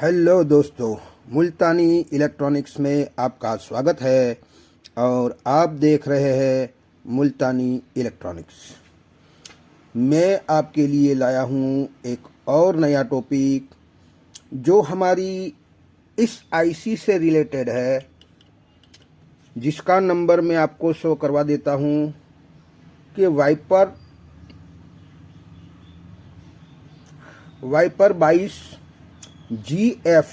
Hello दोस्तों, मुल्तानी electronics में आपका स्वागत है और आप देख रहे हैं मुल्तानी इलेक्ट्रॉनिक्स। मैं आपके लिए लाया हूँ एक और नया टॉपिक जो हमारी इस आईसी से रिलेटेड है, जिसका नंबर मैं आपको शो करवा देता हूँ कि वाइपर 22 GF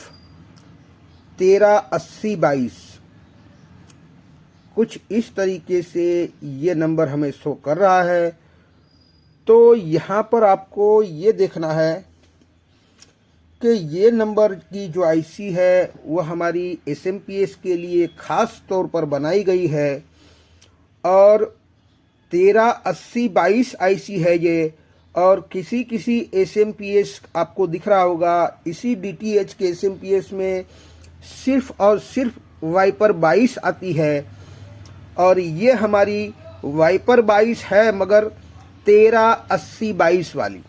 138022 कुछ इस तरीके से ये नंबर हमें शो कर रहा है। तो यहाँ पर आपको ये देखना है कि ये नंबर की जो आईसी है वह हमारी एसएमपीएस के लिए ख़ास तौर पर बनाई गई है और 138022 आईसी है ये। और किसी किसी एसएमपीएस आपको दिख रहा होगा, इसी डीटीएच के एसएमपीएस में सिर्फ और सिर्फ वाइपर 22 आती है और ये हमारी वाइपर 22 है मगर 138022 वाली।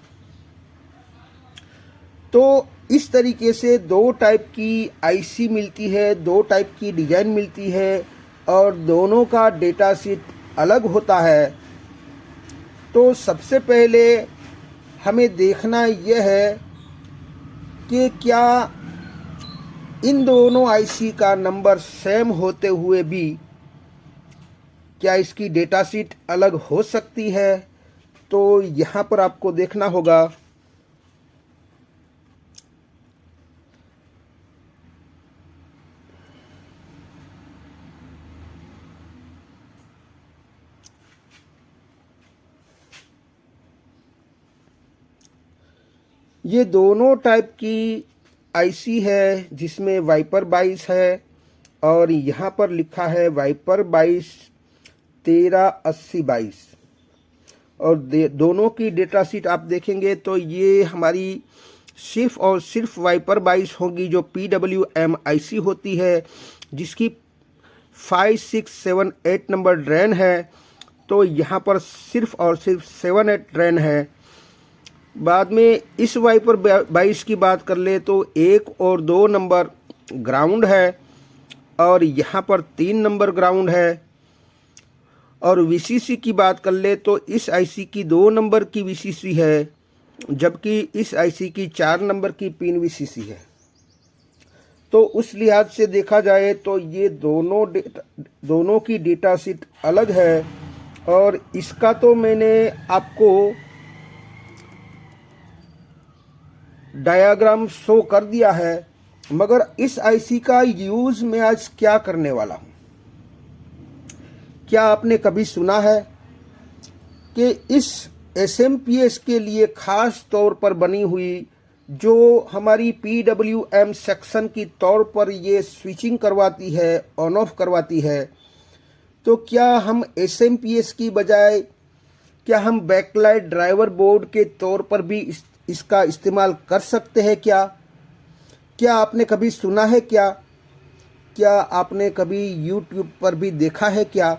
तो इस तरीके से दो टाइप की आईसी मिलती है, दो टाइप की डिज़ाइन मिलती है और दोनों का डेटा शीट अलग होता है। तो सबसे पहले हमें देखना यह है कि क्या इन दोनों आईसी का नंबर सेम होते हुए भी क्या इसकी डेटा शीट अलग हो सकती है। तो यहाँ पर आपको देखना होगा ये दोनों टाइप की आईसी है जिसमें वाइपर 22 है और यहाँ पर लिखा है वाइपर 22 138022 और दोनों की डेटा शीट आप देखेंगे तो ये हमारी सिर्फ और सिर्फ वाइपर 22 होगी जो PWM आईसी होती है, जिसकी 5, 6, 7, 8 नंबर ड्रेन है। तो यहाँ पर सिर्फ और सिर्फ 7, 8 ड्रेन है। बाद में इस वाइपर 22 की बात कर ले तो 1 और 2 नंबर ग्राउंड है और यहाँ पर 3 नंबर ग्राउंड है। और वीसीसी की बात कर ले तो इस आईसी की 2 नंबर की वीसीसी है, जबकि इस आईसी की 4 नंबर की पिन वीसीसी है। तो उस लिहाज से देखा जाए तो ये दोनों की डेटा शीट अलग है। और इसका तो मैंने आपको डायग्राम शो कर दिया है, मगर इस आईसी का यूज़ मैं आज क्या करने वाला हूँ। क्या आपने कभी सुना है कि इस एसएमपीएस के लिए ख़ास तौर पर बनी हुई जो हमारी PWM सेक्शन की तौर पर ये स्विचिंग करवाती है, ऑन ऑफ करवाती है। तो क्या हम एसएमपीएस की बजाय क्या हम बैकलाइट ड्राइवर बोर्ड के तौर पर भी इसका इस्तेमाल कर सकते हैं क्या? क्या आपने कभी सुना है क्या? क्या आपने कभी यूट्यूब पर भी देखा है क्या?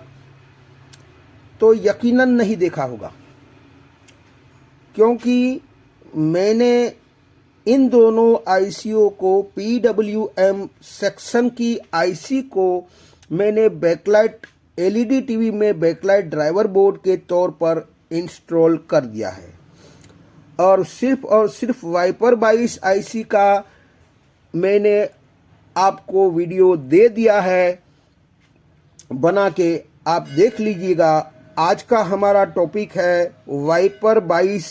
तो यकीनन नहीं देखा होगा, क्योंकि मैंने इन दोनों आईसीओ को PWM सेक्शन की आईसी को मैंने बैकलाइट एलईडी टीवी में बैकलाइट ड्राइवर बोर्ड के तौर पर इंस्टॉल कर दिया है और सिर्फ वाइपर 22 आईसी का मैंने आपको वीडियो दे दिया है बना के, आप देख लीजिएगा। आज का हमारा टॉपिक है वाइपर 22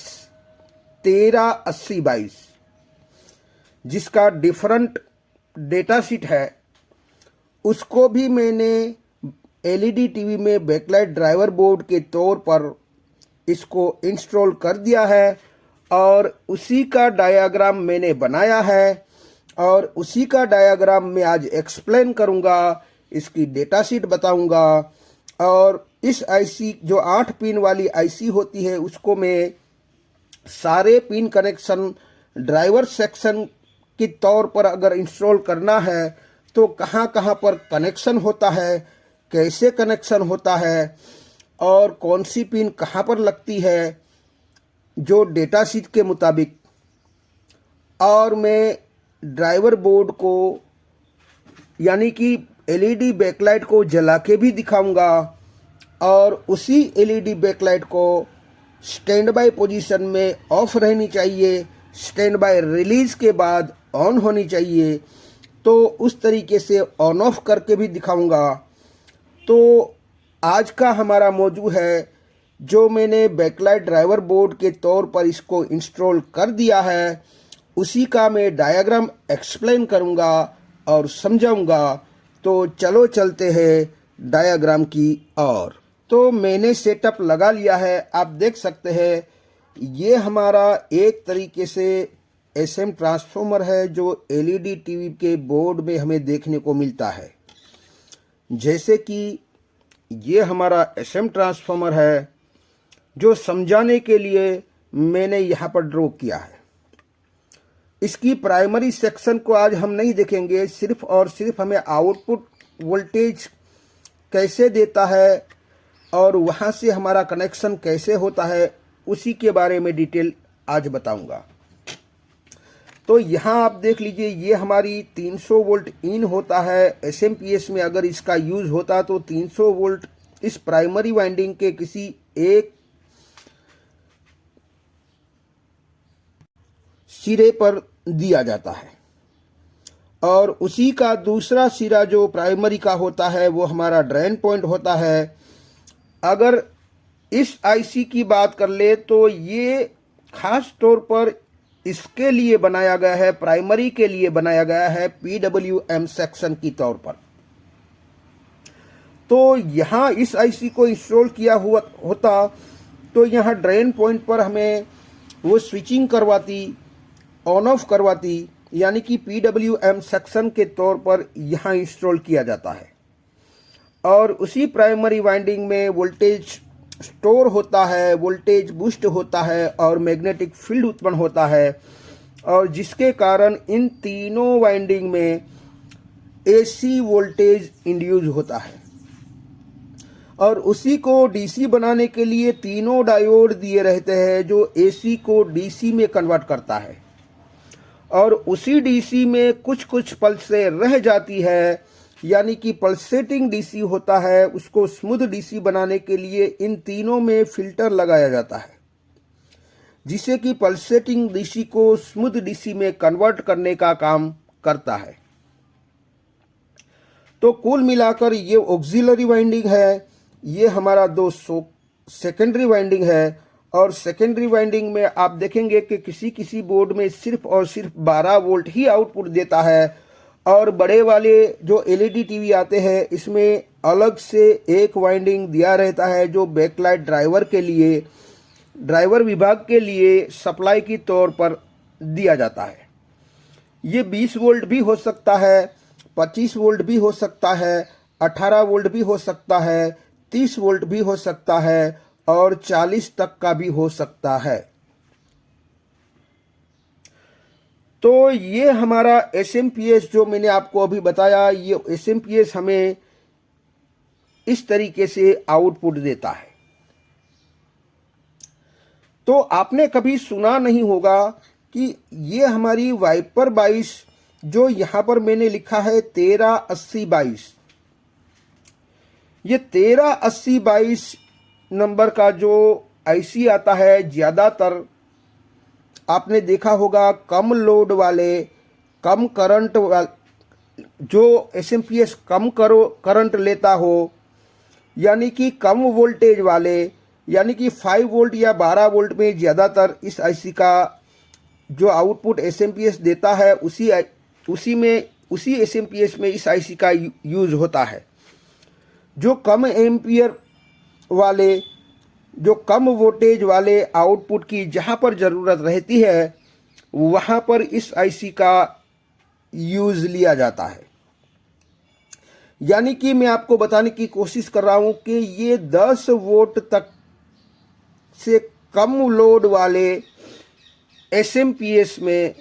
138022, जिसका डिफरेंट डेटा शीट है। उसको भी मैंने एलईडी टीवी में बैकलाइट ड्राइवर बोर्ड के तौर पर इसको इंस्टॉल कर दिया है और उसी का डायग्राम मैंने बनाया है और उसी का डायग्राम मैं आज एक्सप्लेन करूंगा, इसकी डेटा शीट बताऊंगा। और इस आईसी जो 8 पिन वाली आईसी होती है उसको मैं सारे पिन कनेक्शन ड्राइवर सेक्शन के तौर पर अगर इंस्टॉल करना है तो कहाँ कहाँ पर कनेक्शन होता है, कैसे कनेक्शन होता है और कौन सी पिन कहाँ पर लगती है, जो डेटा शीट के मुताबिक। और मैं ड्राइवर बोर्ड को यानी कि एलईडी बैकलाइट को जला के भी दिखाऊंगा और उसी एलईडी बैकलाइट को स्टैंड बाय पोजीशन में ऑफ रहनी चाहिए, स्टैंड बाय रिलीज के बाद ऑन होनी चाहिए। तो उस तरीके से ऑन ऑफ करके भी दिखाऊंगा। तो आज का हमारा मौजू है, जो मैंने बैकलाइट ड्राइवर बोर्ड के तौर पर इसको इंस्टॉल कर दिया है, उसी का मैं डायग्राम एक्सप्लेन करूंगा और समझाऊंगा। तो चलो चलते हैं डायग्राम की ओर। तो मैंने सेटअप लगा लिया है, आप देख सकते हैं ये हमारा एक तरीके से एसएम ट्रांसफॉर्मर है जो एलईडी टीवी के बोर्ड में हमें देखने को मिलता है। जैसे कि ये हमारा एसएम ट्रांसफॉर्मर है जो समझाने के लिए मैंने यहाँ पर ड्रॉ किया है। इसकी प्राइमरी सेक्शन को आज हम नहीं देखेंगे, सिर्फ और सिर्फ हमें आउटपुट वोल्टेज कैसे देता है और वहाँ से हमारा कनेक्शन कैसे होता है उसी के बारे में डिटेल आज बताऊंगा। तो यहाँ आप देख लीजिए, ये हमारी 300 वोल्ट इन होता है। एसएमपीएस में अगर इसका यूज़ होता तो 300 वोल्ट इस प्राइमरी वाइंडिंग के किसी एक सिरे पर दिया जाता है और उसी का दूसरा सिरा जो प्राइमरी का होता है वो हमारा ड्रेन पॉइंट होता है। अगर इस आईसी की बात कर ले तो ये खास तौर पर इसके लिए बनाया गया है, प्राइमरी के लिए बनाया गया है, पीडब्ल्यूएम सेक्शन की तौर पर। तो यहाँ इस आईसी को इंस्टॉल किया हुआ होता तो यहाँ ड्रेन पॉइंट पर हमें वो स्विचिंग करवाती, ऑन ऑफ करवाती, यानी कि पीडब्ल्यूएम सेक्शन के तौर पर यहाँ इंस्टॉल किया जाता है। और उसी प्राइमरी वाइंडिंग में वोल्टेज स्टोर होता है, वोल्टेज बूस्ट होता है और मैग्नेटिक फील्ड उत्पन्न होता है, और जिसके कारण इन तीनों वाइंडिंग में एसी वोल्टेज इंड्यूस होता है। और उसी को डीसी बनाने के लिए तीनों डायोड दिए रहते हैं जो एसी को डीसी में कन्वर्ट करता है। और उसी डीसी में कुछ कुछ पल्सें रह जाती है, यानी कि पल्सेटिंग डीसी होता है। उसको स्मूथ डीसी बनाने के लिए इन तीनों में फिल्टर लगाया जाता है, जिससे कि पल्सेटिंग डीसी को स्मूथ डीसी में कन्वर्ट करने का काम करता है। तो कुल मिलाकर ये ऑक्सिलरी वाइंडिंग है, ये हमारा 200 सेकेंडरी वाइंडिंग है। और सेकेंडरी वाइंडिंग में आप देखेंगे कि किसी किसी बोर्ड में सिर्फ और सिर्फ 12 वोल्ट ही आउटपुट देता है, और बड़े वाले जो एलईडी टीवी आते हैं इसमें अलग से एक वाइंडिंग दिया रहता है जो बैकलाइट ड्राइवर के लिए, ड्राइवर विभाग के लिए सप्लाई की तौर पर दिया जाता है। ये 20 वोल्ट भी हो सकता है, 25 वोल्ट भी हो सकता है, 18 वोल्ट भी हो सकता है, 30 वोल्ट भी हो सकता है और 40 तक का भी हो सकता है। तो ये हमारा एसएमपीएस जो मैंने आपको अभी बताया, ये एसएमपीएस हमें इस तरीके से आउटपुट देता है। तो आपने कभी सुना नहीं होगा कि ये हमारी वाइपर 22 जो यहाँ पर मैंने लिखा है 138022, ये 138022 नंबर का जो आईसी आता है, ज़्यादातर आपने देखा होगा कम लोड वाले, कम करंट वाले, जो एसएमपीएस कम करंट लेता हो, यानी कि कम वोल्टेज वाले, यानी कि 5 वोल्ट या 12 वोल्ट में ज़्यादातर इस आईसी का जो आउटपुट एसएमपीएस देता है उसी एसएमपीएस में इस आईसी का यूज़ होता है। जो कम एम्पियर वाले, जो कम वोल्टेज वाले आउटपुट की जहाँ पर ज़रूरत रहती है वहाँ पर इस आईसी का यूज़ लिया जाता है। यानी कि मैं आपको बताने की कोशिश कर रहा हूँ कि ये 10 वोल्ट तक से कम लोड वाले एसएमपीएस में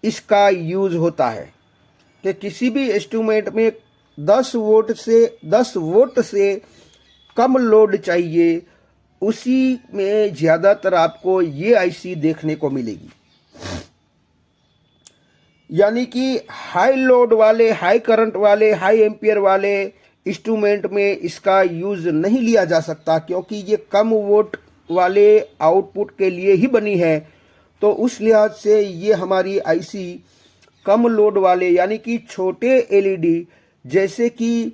इसका यूज़ होता है कि किसी भी इंस्ट्रूमेंट में 10 वोल्ट से कम लोड चाहिए, उसी में ज़्यादातर आपको ये आईसी देखने को मिलेगी। यानी कि हाई लोड वाले, हाई करंट वाले, हाई एम्पियर वाले इंस्ट्रूमेंट में इसका यूज़ नहीं लिया जा सकता, क्योंकि ये कम वोल्ट वाले आउटपुट के लिए ही बनी है। तो उस लिहाज से ये हमारी आईसी कम लोड वाले यानी कि छोटे एलईडी जैसे कि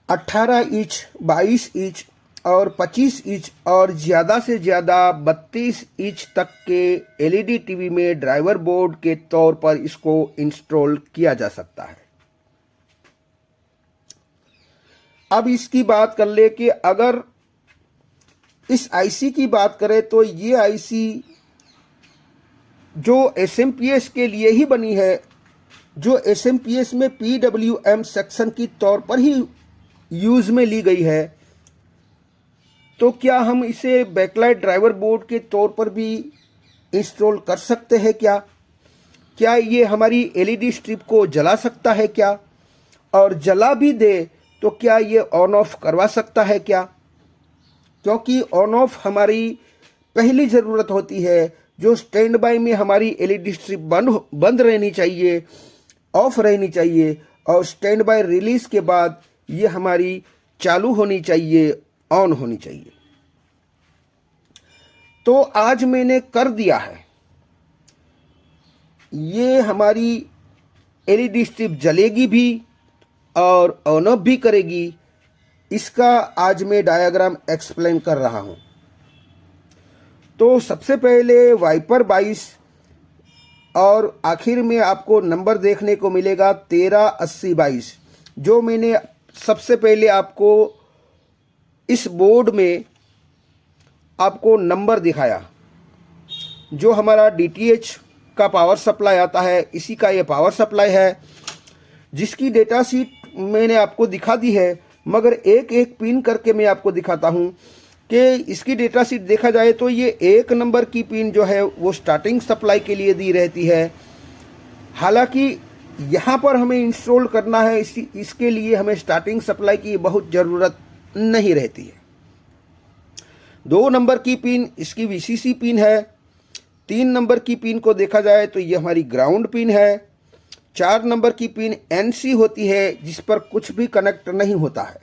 18 इंच, 22 इंच और 25 इंच और ज़्यादा से ज़्यादा 32 इंच तक के एलईडी टीवी में ड्राइवर बोर्ड के तौर पर इसको इंस्टॉल किया जा सकता है। अब इसकी बात कर ले कि अगर इस आईसी की बात करें तो ये आईसी जो एसएमपीएस के लिए ही बनी है, जो एसएमपीएस में पीडब्ल्यूएम सेक्शन की तौर पर ही यूज़ में ली गई है, तो क्या हम इसे बैकलाइट ड्राइवर बोर्ड के तौर पर भी इंस्टॉल कर सकते हैं क्या? क्या ये हमारी एलईडी स्ट्रिप को जला सकता है क्या? और जला भी दे तो क्या ये ऑन ऑफ करवा सकता है क्या? क्योंकि ऑन ऑफ हमारी पहली ज़रूरत होती है, जो स्टैंड बाय में हमारी एलईडी स्ट्रिप बंद रहनी चाहिए, ऑफ रहनी चाहिए, और स्टैंड बाय रिलीज के बाद ये हमारी चालू होनी चाहिए, ऑन होनी चाहिए। तो आज मैंने कर दिया है, ये हमारी एलईडी स्ट्रिप जलेगी भी और ऑन ऑफ भी करेगी। इसका आज मैं डायग्राम एक्सप्लेन कर रहा हूं। तो सबसे पहले वाइपर 22 और आखिर में आपको नंबर देखने को मिलेगा 138022, जो मैंने सबसे पहले आपको इस बोर्ड में आपको नंबर दिखाया। जो हमारा डीटीएच का पावर सप्लाई आता है, इसी का ये पावर सप्लाई है, जिसकी डेटा शीट मैंने आपको दिखा दी है, मगर एक एक पिन करके मैं आपको दिखाता हूँ कि इसकी डेटा शीट देखा जाए तो ये 1 नंबर की पिन जो है वो स्टार्टिंग सप्लाई के लिए दी रहती है। हालांकि यहाँ पर हमें इंस्टॉल करना है, इसके लिए हमें स्टार्टिंग सप्लाई की बहुत ज़रूरत नहीं रहती है। 2 नंबर की पिन इसकी वीसीसी पिन है। 3 नंबर की पिन को देखा जाए तो ये हमारी ग्राउंड पिन है। 4 नंबर की पिन एनसी होती है, जिस पर कुछ भी कनेक्ट नहीं होता है।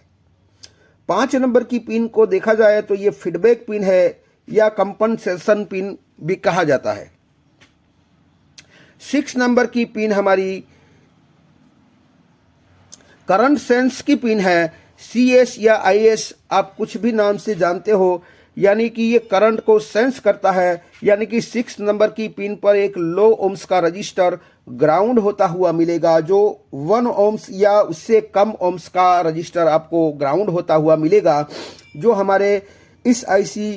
5 नंबर की पिन को देखा जाए तो ये फीडबैक पिन है या कंपनसेशन पिन भी कहा जाता है। 6 नंबर की पिन हमारी करंट सेंस की पिन है। CS या IS आप कुछ भी नाम से जानते हो, यानी कि ये करंट को सेंस करता है। यानी कि 6 नंबर की पिन पर एक लो ओम्स का रजिस्टर ग्राउंड होता हुआ मिलेगा, जो 1 ओम्स या उससे कम ओम्स का रजिस्टर आपको ग्राउंड होता हुआ मिलेगा, जो हमारे इस आईसी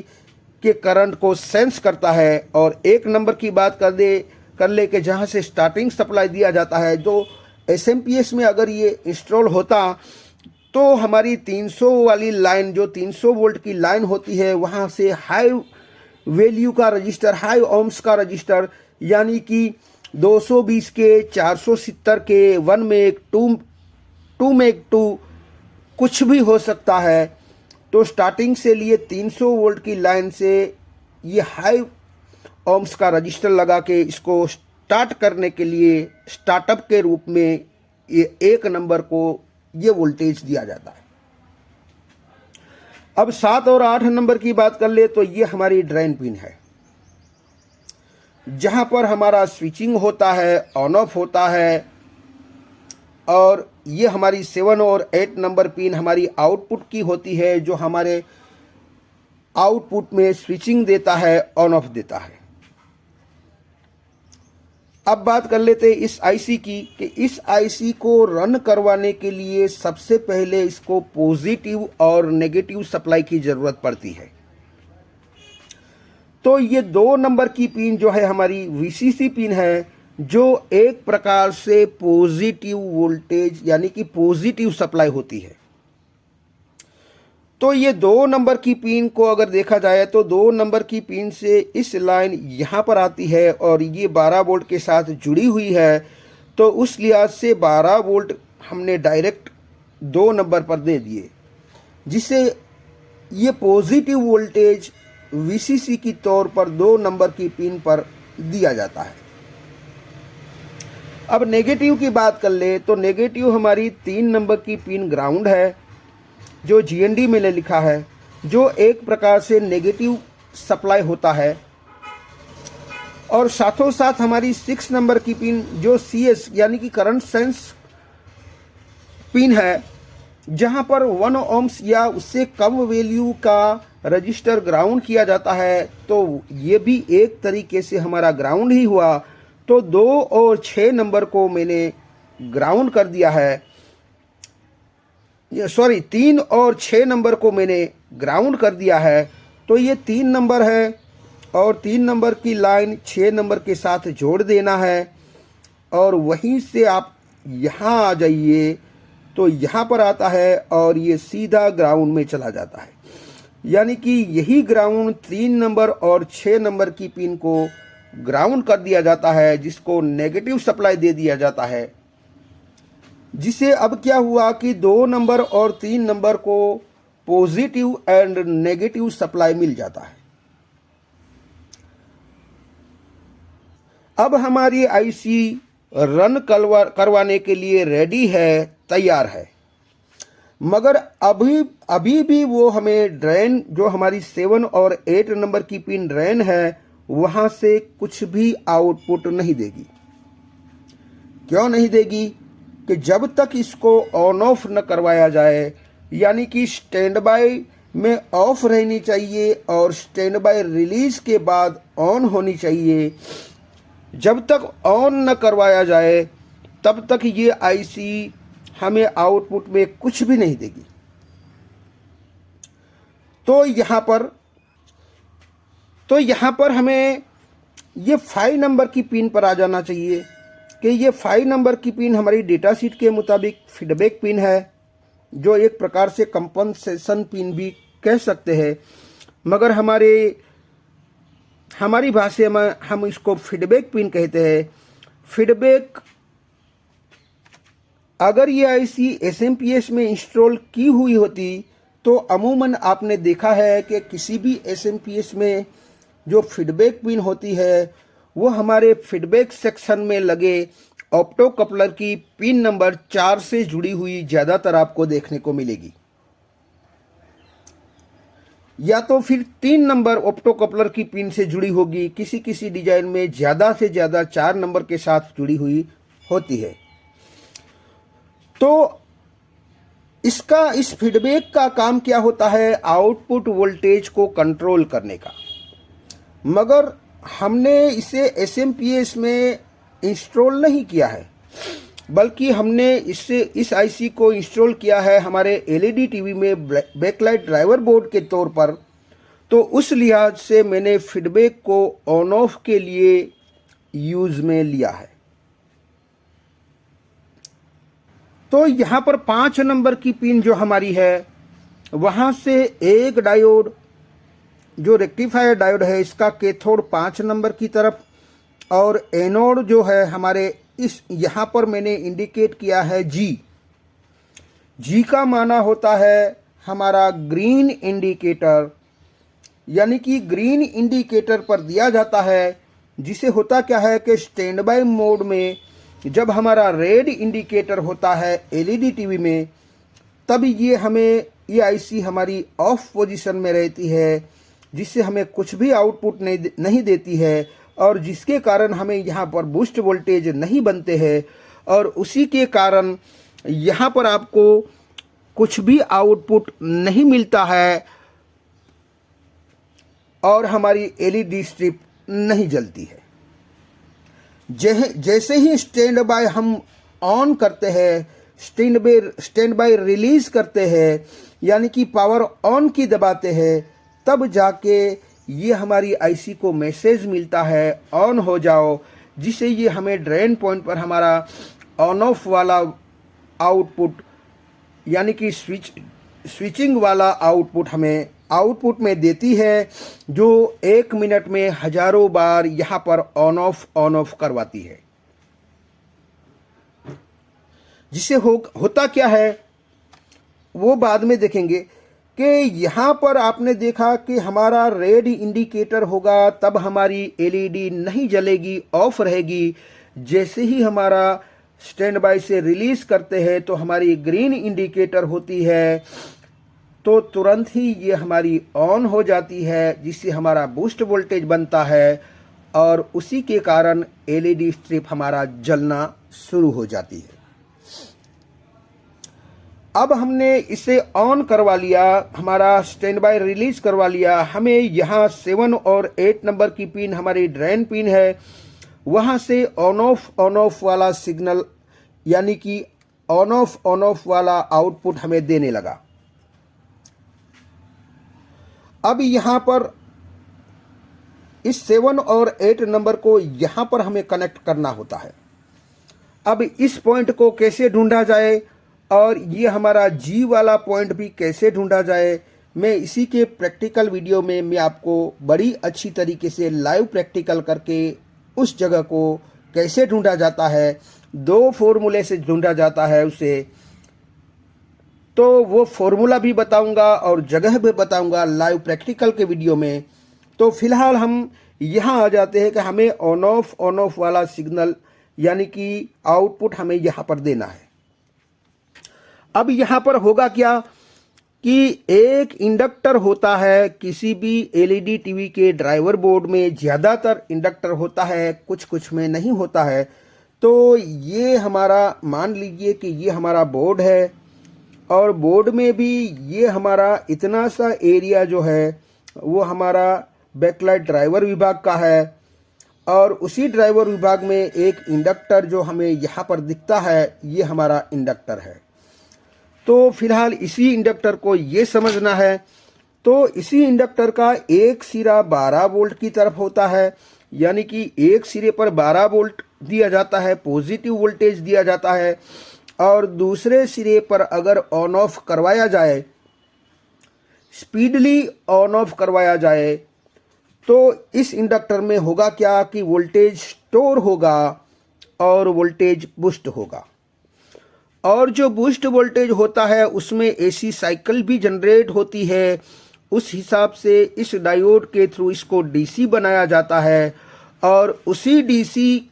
के करंट को सेंस करता है। और 1 नंबर की बात कर ले कि जहाँ से स्टार्टिंग सप्लाई दिया जाता है, जो एसएमपीएस में अगर ये इंस्टॉल होता तो हमारी 300 वाली लाइन, जो 300 वोल्ट की लाइन होती है, वहाँ से हाई वैल्यू का रजिस्टर, हाई ओम्स का रजिस्टर, यानी कि 220 के, 470 के, 1 मेग, 2 मेग 2 कुछ भी हो सकता है। तो स्टार्टिंग से लिए 300 वोल्ट की लाइन से ये हाई ओम्स का रजिस्टर लगा के इसको स्टार्ट करने के लिए स्टार्टअप के रूप में ये 1 नंबर को ये वोल्टेज दिया जाता है। अब 7 और 8 नंबर की बात कर ले तो ये हमारी ड्रेन पिन है, जहां पर हमारा स्विचिंग होता है, ऑन ऑफ होता है। और ये हमारी 7 और 8 नंबर पिन हमारी आउटपुट की होती है, जो हमारे आउटपुट में स्विचिंग देता है, ऑन ऑफ देता है। अब बात कर लेते हैं इस आईसी की, कि इस आईसी को रन करवाने के लिए सबसे पहले इसको पॉजिटिव और नेगेटिव सप्लाई की ज़रूरत पड़ती है। तो ये 2 नंबर की पिन जो है हमारी वीसीसी पिन है, जो एक प्रकार से पॉजिटिव वोल्टेज यानी कि पॉजिटिव सप्लाई होती है। तो ये 2 नंबर की पिन को अगर देखा जाए तो 2 नंबर की पिन से इस लाइन यहाँ पर आती है और ये 12 वोल्ट के साथ जुड़ी हुई है। तो उस लिहाज से 12 वोल्ट हमने डायरेक्ट 2 नंबर पर दे दिए, जिससे ये पॉजिटिव वोल्टेज वीसीसी की तौर पर 2 नंबर की पिन पर दिया जाता है। अब नेगेटिव की बात कर ले तो नेगेटिव हमारी 3 नंबर की पिन ग्राउंड है, जो GND में लिखा है, जो एक प्रकार से नेगेटिव सप्लाई होता है। और साथों साथ हमारी 6 नंबर की पिन जो CS यानी कि करंट सेंस पिन है, जहां पर 1 ohms या उससे कम वैल्यू का रजिस्टर ग्राउंड किया जाता है, तो ये भी एक तरीके से हमारा ग्राउंड ही हुआ। तो 2 और 6 नंबर को मैंने ग्राउंड कर दिया है, सॉरी 3 और 6 नंबर को मैंने ग्राउंड कर दिया है। तो ये 3 नंबर है और 3 नंबर की लाइन 6 नंबर के साथ जोड़ देना है और वहीं से आप यहाँ आ जाइए तो यहाँ पर आता है और ये सीधा ग्राउंड में चला जाता है। यानी कि यही ग्राउंड 3 नंबर और 6 नंबर की पिन को ग्राउंड कर दिया जाता है, जिसको नेगेटिव सप्लाई दे दिया जाता है। जिसे अब क्या हुआ कि 2 नंबर और 3 नंबर को पॉजिटिव एंड नेगेटिव सप्लाई मिल जाता है। अब हमारी आईसी रन करवाने के लिए रेडी है, तैयार है, मगर अभी भी वो हमें ड्रेन, जो हमारी 7 और 8 नंबर की पिन ड्रेन है, वहां से कुछ भी आउटपुट नहीं देगी। क्यों नहीं देगी? कि जब तक इसको ऑन ऑफ न करवाया जाए, यानी कि स्टैंड बाय में ऑफ रहनी चाहिए और स्टैंड बाय रिलीज के बाद ऑन होनी चाहिए। जब तक ऑन न करवाया जाए तब तक ये आईसी हमें आउटपुट में कुछ भी नहीं देगी। तो यहाँ पर हमें ये 5 नंबर की पिन पर आ जाना चाहिए कि ये 5 नंबर की पिन हमारी डेटा शीट के मुताबिक फीडबैक पिन है, जो एक प्रकार से कंपनसेशन पिन भी कह सकते हैं, मगर हमारी भाषा में हम इसको फीडबैक पिन कहते हैं। फीडबैक, अगर ये आईसी SMPS में इंस्टॉल की हुई होती तो अमूमन आपने देखा है कि किसी भी SMPS में जो फीडबैक पिन होती है वो हमारे फीडबैक सेक्शन में लगे ऑप्टो कपलर की पिन नंबर 4 से जुड़ी हुई ज़्यादातर आपको देखने को मिलेगी, या तो फिर 3 नंबर ऑप्टो कपलर की पिन से जुड़ी होगी। किसी डिजाइन में ज़्यादा से ज़्यादा 4 नंबर के साथ जुड़ी हुई होती है। तो इस फीडबैक का काम क्या होता है? आउटपुट वोल्टेज को कंट्रोल करने का। मगर हमने इसे SMPS में इंस्टॉल नहीं किया है, बल्कि हमने इस आईसी को इंस्टॉल किया है हमारे LED टीवी में बैकलाइट ड्राइवर बोर्ड के तौर पर। तो उस लिहाज से मैंने फीडबैक को ऑन ऑफ के लिए यूज़ में लिया है। तो यहाँ पर 5 नंबर की पिन जो हमारी है, वहाँ से एक डायोड, जो रेक्टिफायर डायोड है, इसका कैथोड 5 नंबर की तरफ, और एनोड जो है हमारे इस यहाँ पर मैंने इंडिकेट किया है जी का माना होता है हमारा ग्रीन इंडिकेटर, यानी कि ग्रीन इंडिकेटर पर दिया जाता है। जिसे होता क्या है कि स्टैंड बाय मोड में जब हमारा रेड इंडिकेटर होता है LED टीवी में, तब ये आईसी हमारी ऑफ पोजीशन में रहती है, जिससे हमें कुछ भी आउटपुट नहीं देती है, और जिसके कारण हमें यहाँ पर बूस्ट वोल्टेज नहीं बनते हैं, और उसी के कारण यहाँ पर आपको कुछ भी आउटपुट नहीं मिलता है और हमारी LED स्ट्रिप नहीं जलती है। जैसे ही स्टैंड बाय हम ऑन करते हैं, स्टैंड बाय रिलीज करते हैं, यानी कि पावर ऑन की दबाते हैं, तब जाके ये हमारी आईसी को मैसेज मिलता है ऑन हो जाओ, जिससे ये हमें ड्रेन पॉइंट पर हमारा ऑन ऑफ वाला आउटपुट, यानी कि स्विचिंग वाला आउटपुट हमें आउटपुट में देती है, जो 1 मिनट में हजारों बार यहाँ पर ऑन ऑफ करवाती है। जिसे होता क्या है वो बाद में देखेंगे कि यहाँ पर आपने देखा कि हमारा रेड इंडिकेटर होगा तब हमारी LED नहीं जलेगी, ऑफ रहेगी। जैसे ही हमारा स्टैंड बाय से रिलीज करते हैं तो हमारी ग्रीन इंडिकेटर होती है, तो तुरंत ही ये हमारी ऑन हो जाती है, जिससे हमारा बूस्ट वोल्टेज बनता है और उसी के कारण एलईडी स्ट्रिप हमारा जलना शुरू हो जाती है। अब हमने इसे ऑन करवा लिया, हमारा स्टैंड बाय रिलीज करवा लिया। हमें यहाँ 7 और 8 नंबर की पिन हमारी ड्रेन पिन है, वहाँ से ऑन ऑफ वाला सिग्नल यानी कि ऑन ऑफ वाला आउटपुट हमें देने लगा। अब यहाँ पर इस 7 और 8 नंबर को यहाँ पर हमें कनेक्ट करना होता है। अब इस पॉइंट को कैसे ढूंढा जाए और ये हमारा जी वाला पॉइंट भी कैसे ढूंढा जाए, मैं इसी के प्रैक्टिकल वीडियो में मैं आपको बड़ी अच्छी तरीके से लाइव प्रैक्टिकल करके उस जगह को कैसे ढूंढा जाता है, 2 फॉर्मूले से ढूंढा जाता है उसे, तो वो फॉर्मूला भी बताऊंगा और जगह भी बताऊंगा लाइव प्रैक्टिकल के वीडियो में। तो फिलहाल हम यहाँ आ जाते हैं कि हमें ऑन ऑफ वाला सिग्नल यानी कि आउटपुट हमें यहाँ पर देना है। अब यहाँ पर होगा क्या कि एक इंडक्टर होता है किसी भी एलईडी टीवी के ड्राइवर बोर्ड में, ज़्यादातर इंडक्टर होता है, कुछ में नहीं होता है। तो ये हमारा मान लीजिए कि ये हमारा बोर्ड है और बोर्ड में भी ये हमारा इतना सा एरिया जो है वो हमारा बैकलाइट ड्राइवर विभाग का है और उसी ड्राइवर विभाग में एक इंडक्टर जो हमें यहाँ पर दिखता है, ये हमारा इंडक्टर है। तो फिलहाल इसी इंडक्टर को ये समझना है। तो इसी इंडक्टर का एक सिरा 12 वोल्ट की तरफ होता है, यानी कि एक सिरे पर 12 वोल्ट दिया जाता है, पॉजिटिव वोल्टेज दिया जाता है, और दूसरे सिरे पर अगर ऑन ऑफ करवाया जाए, स्पीडली ऑन ऑफ करवाया जाए, तो इस इंडक्टर में होगा क्या कि वोल्टेज स्टोर होगा और वोल्टेज बूस्ट होगा। और जो बूस्ट वोल्टेज होता है उसमें एसी साइकिल भी जनरेट होती है। उस हिसाब से इस डायोड के थ्रू इसको डीसी बनाया जाता है और उसी डीसी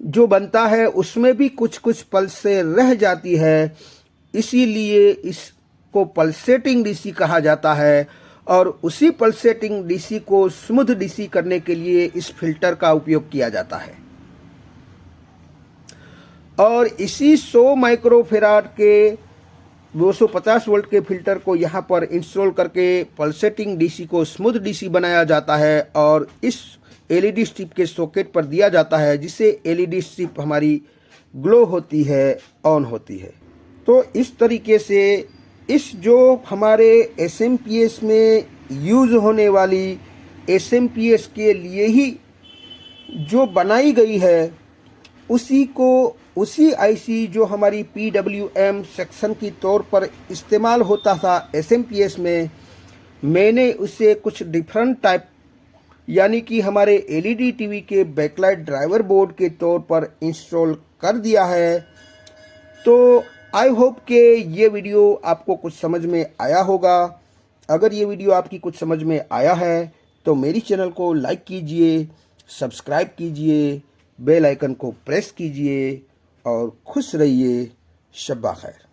जो बनता है उसमें भी कुछ पल्स से रह जाती है, इसीलिए इसको पल्सेटिंग डीसी कहा जाता है। और उसी पल्सेटिंग डीसी को स्मूथ डीसी करने के लिए इस फिल्टर का उपयोग किया जाता है। और इसी 100 माइक्रोफेराड के 250 वोल्ट के फिल्टर को यहाँ पर इंस्टॉल करके पल्सेटिंग डीसी को स्मूथ डीसी बनाया जाता है और इस एलईडी स्ट्रिप के सॉकेट पर दिया जाता है, जिससे एलईडी स्ट्रिप हमारी ग्लो होती है, ऑन होती है। तो इस तरीके से इस जो हमारे एसएमपीएस में यूज़ होने वाली एसएमपीएस के लिए ही जो बनाई गई है, उसी आईसी जो हमारी PWM सेक्शन की तौर पर इस्तेमाल होता था एसएमपीएस में, मैंने उसे कुछ डिफरेंट टाइप यानी कि हमारे एलईडी टीवी के बैकलाइट ड्राइवर बोर्ड के तौर पर इंस्टॉल कर दिया है। तो आई होप कि ये वीडियो आपको कुछ समझ में आया होगा। अगर ये वीडियो आपकी कुछ समझ में आया है तो मेरी चैनल को लाइक कीजिए, सब्सक्राइब कीजिए, बेल आइकन को प्रेस कीजिए और खुश रहिए। शब्बा खैर।